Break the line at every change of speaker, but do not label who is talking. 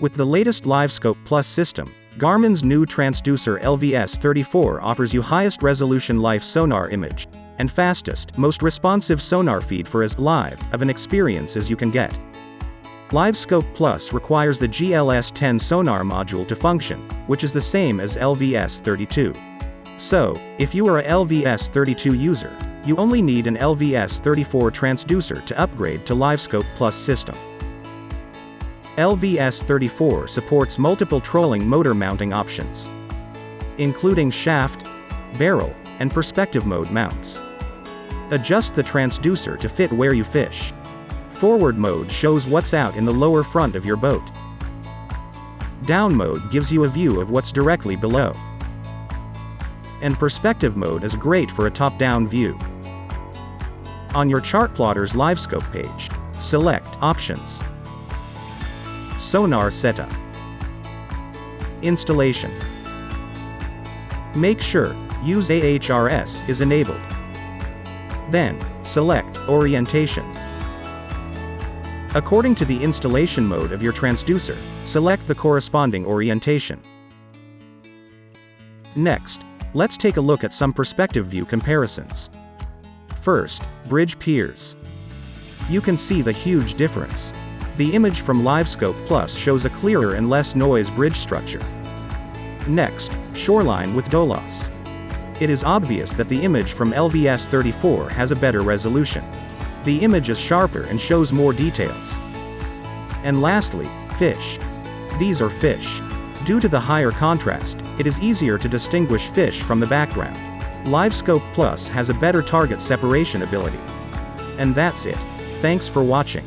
With the latest LiveScope Plus system, Garmin's new transducer LVS34 offers you highest resolution live sonar image, and fastest, most responsive sonar feed for as live of an experience as you can get. LiveScope Plus requires the GLS10 sonar module to function, which is the same as LVS32. So, if you are a LVS32 user, you only need an LVS34 transducer to upgrade to LiveScope Plus system. LVS34 supports multiple trolling motor mounting options, including shaft, barrel, and perspective mode mounts. Adjust the transducer to fit where you fish. Forward mode shows what's out in the lower front of your boat. Down mode gives you a view of what's directly below. And perspective mode is great for a top-down view. On your chartplotters LiveScope page, select Options. Sonar Setup. Installation. Make sure Use AHRS is enabled. Then, select Orientation. According to the installation mode of your transducer, select the corresponding orientation. Next, let's take a look at some perspective view comparisons. First, bridge piers. You can see the huge difference. The image from LiveScope Plus shows a clearer and less noise bridge structure. Next, shoreline with DOLOS. It is obvious that the image from LVS34 has a better resolution. The image is sharper and shows more details. And lastly, fish. These are fish. Due to the higher contrast, it is easier to distinguish fish from the background. LiveScope Plus has a better target separation ability. And that's it. Thanks for watching.